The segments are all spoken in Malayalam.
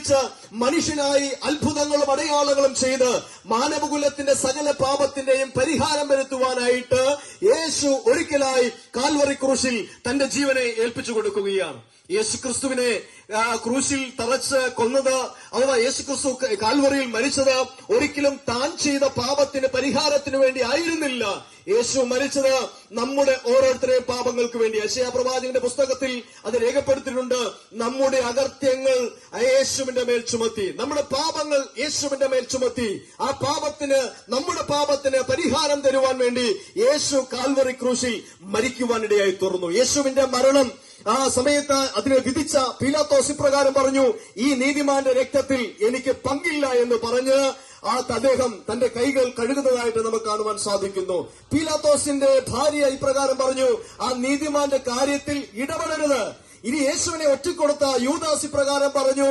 മരിച്ച് മനുഷ്യനായി അത്ഭുതങ്ങളും അടയാളങ്ങളും ചെയ്ത് മാനവകുലത്തിന്റെ സകല പാപത്തിന്റെയും പരിഹാരം വരുത്തുവാനായിട്ട് യേശു ഒരിക്കലായി കാൽവറി ക്രൂശിൽ തന്റെ ജീവനെ ഏൽപ്പിച്ചു കൊടുക്കുകയാണ്. യേശുക്രിസ്തുവിനെ ക്രൂശിൽ തറച്ച് കൊന്നത്, അഥവാ യേശുക്രിസ്തു കാൽവറിയിൽ മരിച്ചത് ഒരിക്കലും താൻ ചെയ്ത പാപത്തിന് പരിഹാരത്തിന് വേണ്ടി ആയിരുന്നില്ല. യേശു മരിച്ചത് നമ്മുടെ ഓരോരുത്തരുടെയും പാപങ്ങൾക്ക് വേണ്ടി. യെശയ്യാ പ്രവാചകന്റെ പുസ്തകത്തിൽ അത് രേഖപ്പെടുത്തിയിട്ടുണ്ട്. നമ്മുടെ അകൃത്യങ്ങൾ യേശുവിന്റെ മേൽ ചുമത്തി, നമ്മുടെ പാപങ്ങൾ യേശുവിന്റെ മേൽ ചുമത്തി. ആ പാപത്തിന്, നമ്മുടെ പാപത്തിന് പരിഹാരം തരുവാൻ വേണ്ടി യേശു കാൽവറി ക്രൂശിൽ മരിക്കുവാനിടയായി തീർന്നു. യേശുവിന്റെ മരണം ആ സമയത്ത് അതിനെ വിധിച്ച പീലാത്തോസ് ഇപ്രകാരം പറഞ്ഞു, ഈ നീതിമാന്റെ രക്തത്തിൽ എനിക്ക് പങ്കില്ല എന്ന് പറഞ്ഞ് അദ്ദേഹം തന്റെ കൈകൾ കഴുകുന്നതായിട്ട് നമുക്ക് കാണുവാൻ സാധിക്കുന്നു. പീലാത്തോസിന്റെ ഭാര്യ ഇപ്രകാരം പറഞ്ഞു, ആ നീതിമാന്റെ കാര്യത്തിൽ ഇടപെടരുത്. ഇനി യേശുവിനെ ഒറ്റിക്കൊടുത്ത യൂദാസ് ഇപ്രകാരം പറഞ്ഞു,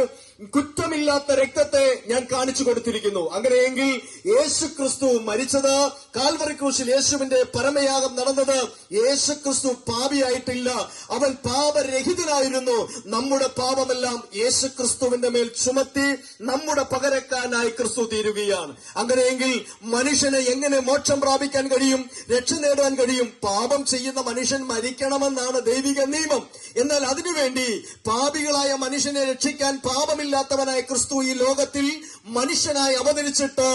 കുറ്റമില്ലാത്ത രക്തത്തെ ഞാൻ കാണിച്ചു കൊടുത്തിരിക്കുന്നു. അങ്ങനെയെങ്കിൽ യേശുക്രിസ്തു മരിച്ചത് കാൽവറി ക്രൂശിൽ, യേശുവിന്റെ പരമയാഗം നടന്നത്, യേശുക്രിസ്തു പാപിയായിട്ടില്ല, അവൻ പാപരഹിതനായിരുന്നു. നമ്മുടെ പാപമെല്ലാം യേശുക്രിസ്തുവിന്റെ മേൽ ചുമത്തി നമ്മുടെ പകരക്കാരനായി ക്രിസ്തു തീരുകയാണ്. അങ്ങനെയെങ്കിൽ മനുഷ്യന് എങ്ങനെ മോക്ഷം പ്രാപിക്കാൻ കഴിയും, രക്ഷ നേടാൻ കഴിയും? പാപം ചെയ്യുന്ന മനുഷ്യൻ മരിക്കണമെന്നാണ് ദൈവിക നിയമം. എന്നാൽ അതിനുവേണ്ടി പാപികളായ മനുഷ്യനെ രക്ഷിക്കാൻ പാപമില്ലാത്തവനായ ക്രിസ്തു ഈ ലോകത്തിൽ മനുഷ്യനായി അവതരിച്ചിട്ട്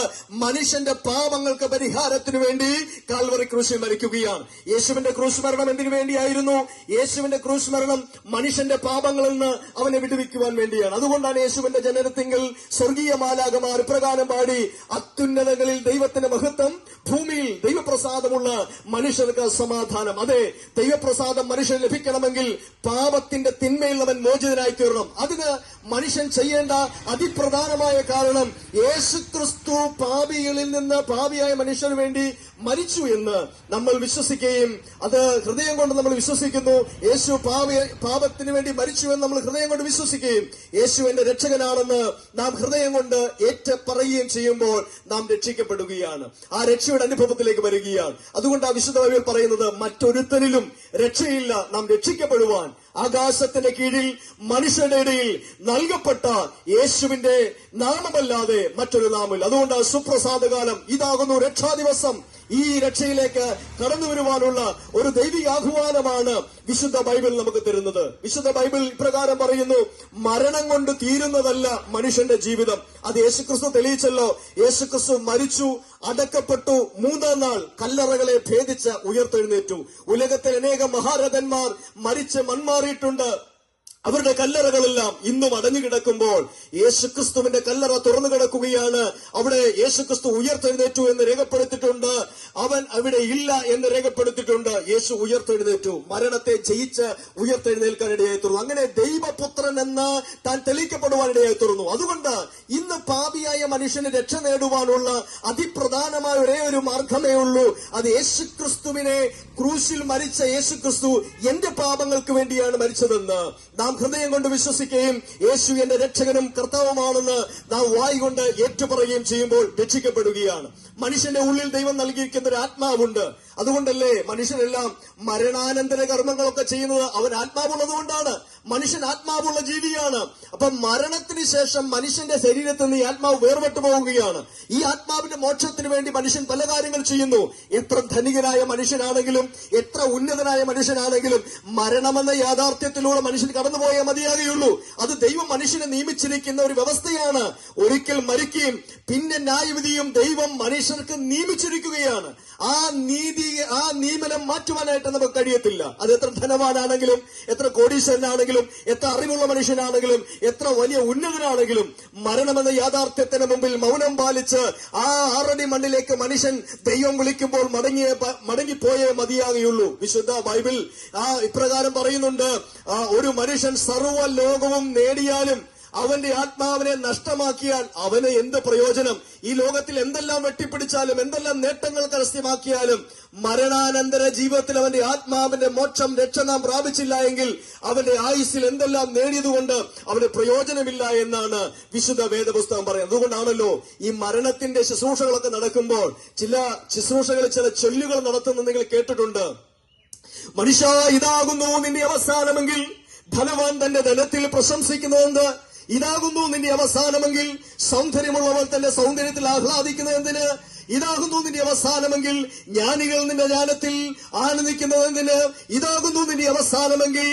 മനുഷ്യന്റെ പാപങ്ങൾക്ക് പരിഹാരത്തിന് വേണ്ടി കാൽവറി ക്രൂശിൽ മരിക്കുകയാണ്. യേശുവിന്റെ ക്രൂശ് മരണം എന്തിനു വേണ്ടിയായിരുന്നു? യേശുവിന്റെ ക്രൂശ് മരണം മനുഷ്യന്റെ പാപങ്ങളിൽ നിന്ന് അവനെ വിടുവിക്കുവാൻ വേണ്ടിയാണ്. അതുകൊണ്ടാണ് യേശുവിന്റെ ജനനത്തിങ്കിൽ സ്വർഗീയ മാലാഖമാർ ഇപ്രകാരം പാടി, അത്യുന്നതങ്ങളിൽ ദൈവത്തിന്റെ മഹത്വം, ഭൂമിയിൽ ദൈവപ്രസാദമുള്ള മനുഷ്യർക്ക് സമാധാനം. അതെ, ദൈവപ്രസാദം മനുഷ്യന് ലഭിക്കണമെങ്കിൽ പാപത്തിന്റെ തിന്മയിൽ അവൻ മോചിതനായി തീരണം. അതിന് മനുഷ്യൻ ചെയ്യേണ്ട അതിപ്രധാനമായ കാരണം, യേശുക്രിസ്തു പാപികളിൽ നിന്ന് പാപിയായ മനുഷ്യന് വേണ്ടി മരിച്ചു എന്ന് നമ്മൾ വിശ്വസിക്കുകയും, അത് ഹൃദയം കൊണ്ട് നമ്മൾ വിശ്വസിക്കുന്നു. യേശു പാപത്തിന് വേണ്ടി മരിച്ചു എന്ന് നമ്മൾ ഹൃദയം കൊണ്ട് വിശ്വസിക്കുകയും, യേശു എന്റെ രക്ഷകനാണെന്ന് നാം ഹൃദയം കൊണ്ട് ഏറ്റുപറയുകയും ചെയ്യുമ്പോൾ നാം രക്ഷിക്കപ്പെടുകയാണ്. ആ രക്ഷയുടെ അനുഭവത്തിലേക്ക് വരികയാണ്. അതുകൊണ്ട് ആ വിശുദ്ധ ബൈബിൾ പറയുന്നത്, മറ്റൊരുത്തരിലും രക്ഷയില്ല, നാം രക്ഷിക്കപ്പെടുവാൻ ആകാശത്തിന്റെ കീഴിൽ മനുഷ്യരുടെ ഇടയിൽ നൽകപ്പെട്ട യേശുവിന്റെ നാമമല്ലാതെ മറ്റൊരു നാമമില്ല. അതുകൊണ്ട് സുപ്രസാദകാലം ഇതാകുന്നു രക്ഷാദിവസം. ഈ രക്ഷയിലേക്ക് കടന്നു വരുവാനുള്ള ഒരു ദൈവിക ആഹ്വാനമാണ് വിശുദ്ധ ബൈബിൾ നമുക്ക് തരുന്നത്. വിശുദ്ധ ബൈബിൾ ഇപ്രകാരം പറയുന്നു, മരണം കൊണ്ട് തീരുന്നതല്ല മനുഷ്യന്റെ ജീവിതം. അത് യേശുക്രിസ്തു തെളിയിച്ചല്ലോ. യേശുക്രിസ്തു മരിച്ചു, അടക്കപ്പെട്ടു, മൂന്നാം നാൾ കല്ലറകളെ ഭേദിച്ച് ഉയർത്തെഴുന്നേറ്റു. ഉലകത്തിൽ അനേകം മഹാരഥന്മാർ മരിച്ച് മൺമാറിയിട്ടുണ്ട്. അവരുടെ കല്ലറകളെല്ലാം ഇന്നും അടഞ്ഞു കിടക്കുമ്പോൾ യേശുക്രിസ്തുവിന്റെ കല്ലറ തുറന്നു കിടക്കുകയാണ്. അവിടെ യേശുക്രിസ്തു ഉയർത്തെഴുന്നേറ്റു എന്ന് രേഖപ്പെടുത്തിയിട്ടുണ്ട്. അവൻ അവിടെ ഇല്ല എന്ന് രേഖപ്പെടുത്തിയിട്ടുണ്ട്. യേശു ഉയർത്തെഴുന്നേറ്റു, മരണത്തെ ജയിച്ച് ഉയർത്തെഴുന്നേൽക്കാനിടയായി തീർന്നു. അങ്ങനെ ദൈവപുത്രൻ എന്ന് താൻ തെളിയിക്കപ്പെടുവാനിടയായി തീർന്നു. അതുകൊണ്ട് ഇന്ന് പാപിയായ മനുഷ്യന് രക്ഷ നേടുവാനുള്ള അതിപ്രധാനമായ ഒരേ ഒരു മാർഗമേ ഉള്ളൂ. അത് യേശുക്രിസ്തുവിനെ ക്രൂശിൽ മരിച്ച യേശുക്രിസ്തു എന്റെ പാപങ്ങൾക്ക് വേണ്ടിയാണ് മരിച്ചതെന്ന് നാം ഹൃദയം കൊണ്ട് വിശ്വസിക്കുകയും യേശു എന്റെ രക്ഷകനും കർത്താവുമാണെന്ന് നാം വായ് കൊണ്ട് ഏറ്റുപറയുകയും ചെയ്യുമ്പോൾ രക്ഷിക്കപ്പെടുകയാണ്. മനുഷ്യന്റെ ഉള്ളിൽ ദൈവം നൽകിയിരിക്കുന്ന ഒരു ആത്മാവുണ്ട്. അതുകൊണ്ടല്ലേ മനുഷ്യനെല്ലാം മരണാനന്തര കർമ്മങ്ങളൊക്കെ ചെയ്യുന്നത്? അവൻ ആത്മാവുള്ളത് കൊണ്ടാണ്. മനുഷ്യൻ ആത്മാവുള്ള ജീവിയാണ്. അപ്പൊ മരണത്തിന് ശേഷം മനുഷ്യന്റെ ശരീരത്തിൽ നിന്ന് ഈ ആത്മാവ് വേർപെട്ടു പോവുകയാണ്. ഈ ആത്മാവിന്റെ മോക്ഷത്തിന് വേണ്ടി മനുഷ്യൻ പല കാര്യങ്ങൾ ചെയ്യുന്നു. എത്ര ധനികനായ മനുഷ്യനാണെങ്കിലും, എത്ര ഉന്നതനായ മനുഷ്യനാണെങ്കിലും, മരണമെന്ന യാഥാർത്ഥ്യത്തിലൂടെ മനുഷ്യൻ കടന്നുപോയേ മതിയാകുകയുള്ളൂ. അത് ദൈവം മനുഷ്യനെ നിയമിച്ചിരിക്കുന്ന ഒരു വ്യവസ്ഥയാണ്. ഒരിക്കൽ മരിക്കുകയും പിന്നെ ന്യായവിധിയും ദൈവം മനുഷ്യർക്ക് നിയമിച്ചിരിക്കുകയാണ്. ആ നിയമനം മാറ്റുവാനായിട്ട് നമുക്ക് കഴിയത്തില്ല. അത് എത്ര ധനവാനാണെങ്കിലും, എത്ര കോടീശ്വരനാണെങ്കിലും, എത്ര അറിവുള്ള മനുഷ്യനാണെങ്കിലും, എത്ര വലിയ ഉന്നതനാണെങ്കിലും, മരണമെന്ന യാഥാർത്ഥ്യത്തിന് മുമ്പിൽ മൗനം പാലിച്ച് ആ 6 അടി മണ്ണിലേക്ക് മനുഷ്യൻ ദൈവം വിളിക്കുമ്പോൾ മടങ്ങിപ്പോയേ മതിയാകുകയുള്ളൂ. വിശുദ്ധ ബൈബിൾ ഇപ്രകാരം പറയുന്നുണ്ട്, ഒരു മനുഷ്യൻ സർവ്വ ലോകവും നേടിയാലും അവന്റെ ആത്മാവിനെ നഷ്ടമാക്കിയാൽ അവന് എന്ത് പ്രയോജനം? ഈ ലോകത്തിൽ എന്തെല്ലാം വെട്ടിപ്പിടിച്ചാലും, എന്തെല്ലാം നേട്ടങ്ങൾ കരസ്ഥമാക്കിയാലും, മരണാനന്തര ജീവിതത്തിൽ അവന്റെ ആത്മാവിന്റെ മോക്ഷം, രക്ഷ നാം പ്രാപിച്ചില്ല എങ്കിൽ അവന്റെ ആയുസ്സിൽ എന്തെല്ലാം നേടിയതുകൊണ്ട് അവന് പ്രയോജനമില്ല എന്നാണ് വിശുദ്ധ വേദപുസ്തകം പറയുന്നത്. അതുകൊണ്ടാണല്ലോ ഈ മരണത്തിന്റെ ശുശ്രൂഷകളൊക്കെ നടക്കുമ്പോൾ ചില ശുശ്രൂഷകളിൽ ചില ചൊല്ലുകൾ നടത്തുന്നത് നിങ്ങൾ കേട്ടിട്ടുണ്ട്. മനുഷ്യ, ഇതാകുന്നു നിന്റെ അവസാനമെങ്കിൽ ധനവാൻ തന്റെ ധനത്തിൽ പ്രശംസിക്കുന്നതെന്ത്? ഇതാകുന്നു നിന്റെ അവസാനമെങ്കിൽ സൗന്ദര്യമുള്ളവൾ തന്റെ സൗന്ദര്യത്തിൽ ആഹ്ലാദിക്കുന്നതെന്തിന്? ഇതാകുന്നു നിന്റെ അവസാനമെങ്കിൽ ജ്ഞാനികൾ നിന്റെ ജ്ഞാനത്തിൽ ആനന്ദിക്കുന്നതെന്തിന്? ഇതാകുന്നു നിന്റെ അവസാനമെങ്കിൽ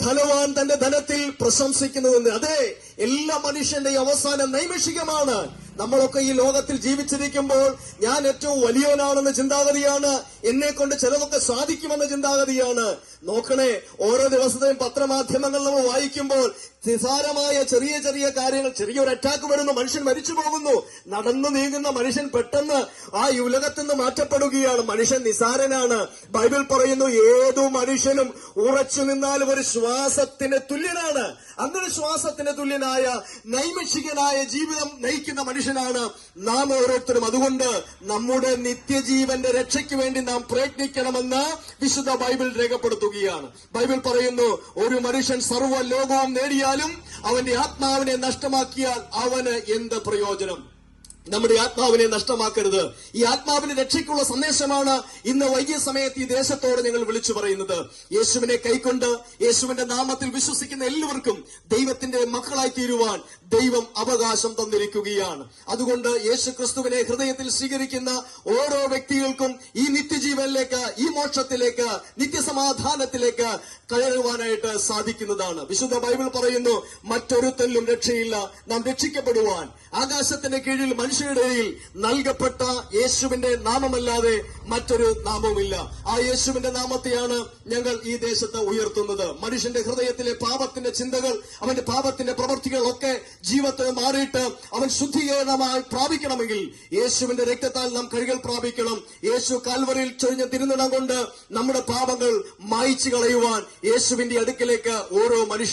ധനവാൻ തന്റെ ധനത്തിൽ പ്രശംസിക്കുന്നതെന്ന്. അതെ, എല്ലാ മനുഷ്യന്റെയും അവസാനം നൈമിഷികമാണ്. നമ്മളൊക്കെ ഈ ലോകത്തിൽ ജീവിച്ചിരിക്കുമ്പോൾ ഞാൻ ഏറ്റവും വലിയവനാണെന്ന ചിന്താഗതിയാണ്, എന്നെ കൊണ്ട് ചിലതൊക്കെ സാധിക്കുമെന്ന ചിന്താഗതിയാണ്. നോക്കണേ, ഓരോ ദിവസത്തെയും പത്രമാധ്യമങ്ങൾ നമ്മൾ വായിക്കുമ്പോൾ നിസാരമായ ചെറിയ ചെറിയ കാര്യങ്ങൾ, ചെറിയൊരു അറ്റാക്ക് വരുന്നു, മനുഷ്യൻ മരിച്ചു പോകുന്നു, നടന്നു നീങ്ങുന്ന മനുഷ്യൻ പെട്ടെന്ന് ആ ഉലകത്തിൽ നിന്ന് മാറ്റപ്പെടുകയാണ്. മനുഷ്യൻ നിസാരനാണ്. ബൈബിൾ പറയുന്നു, ഏതു മനുഷ്യനും ഉറച്ചു നിന്നാലും ഒരു ശ്വാസത്തിന് തുല്യനാണ്. അങ്ങനെ ശ്വാസത്തിന് തുല്യനായ നൈമിഷികനായ ജീവിതം നയിക്കുന്ന മനുഷ്യനാണ് നാം ഓരോരുത്തരും. അതുകൊണ്ട് നമ്മുടെ നിത്യജീവന്റെ രക്ഷയ്ക്ക് വേണ്ടി നാം പ്രയത്നിക്കണമെന്ന് വിശുദ്ധ ബൈബിൾ രേഖപ്പെടുത്തുകയാണ്. ബൈബിൾ പറയുന്നു, ഒരു മനുഷ്യൻ സർവ്വ ലോകവും നേടിയാലും അവന്റെ ആത്മാവിനെ നഷ്ടമാക്കിയാൽ അവന് എന്ത് പ്രയോജനം? നമ്മുടെ ആത്മാവിനെ നഷ്ടമാക്കരുത്. ഈ ആത്മാവിന്റെ രക്ഷയ്ക്കുള്ള സന്ദേശമാണ് ഇന്ന് വൈകിയ സമയത്ത് ഈ ദേശത്തോട് ഞങ്ങൾ വിളിച്ചു പറയുന്നത്. യേശുവിനെ കൈക്കൊണ്ട് യേശുവിന്റെ നാമത്തിൽ വിശ്വസിക്കുന്ന എല്ലാവർക്കും ദൈവത്തിന്റെ മക്കളായി തീരുവാൻ ദൈവം അവകാശം തന്നിരിക്കുകയാണ്. അതുകൊണ്ട് യേശു ക്രിസ്തുവിനെ ഹൃദയത്തിൽ സ്വീകരിക്കുന്ന ഓരോ വ്യക്തികൾക്കും ഈ നിത്യജീവനിലേക്ക്, ഈ മോക്ഷത്തിലേക്ക്, നിത്യസമാധാനത്തിലേക്ക് കയറുവാനായിട്ട് സാധിക്കുന്നതാണ്. വിശുദ്ധ ബൈബിൾ പറയുന്നു, മറ്റൊരുത്തരിലും രക്ഷയില്ല, നാം രക്ഷിക്കപ്പെടുവാൻ ആകാശത്തിന്റെ കീഴിൽ മനുഷ്യരുടെ ഇടയിൽ നൽകപ്പെട്ട യേശുവിന്റെ നാമമല്ലാതെ മറ്റൊരു നാമവുമില്ല. ആ യേശുവിന്റെ നാമത്തെയാണ് ഞങ്ങൾ ഈ ദേശത്ത് ഉയർത്തുന്നത്. മനുഷ്യന്റെ ഹൃദയത്തിലെ പാപത്തിന്റെ ചിന്തകൾ, അവന്റെ പാപത്തിന്റെ പ്രവൃത്തികളൊക്കെ ജീവിതത്തിൽ മാറിയിട്ട് അവൻ ശുദ്ധീകരണമായി പ്രാപിക്കണമെങ്കിൽ യേശുവിന്റെ രക്തത്താൽ നാം കഴുകൽ പ്രാപിക്കണം. യേശു കാൽവറിയിൽ ചൊരിഞ്ഞ തിരുനിടം കൊണ്ട് നമ്മുടെ പാപങ്ങൾ മായ്ച്ചു കളയുവാൻ യേശുവിന്റെ അടുക്കിലേക്ക് ഓരോ മനുഷ്യൻ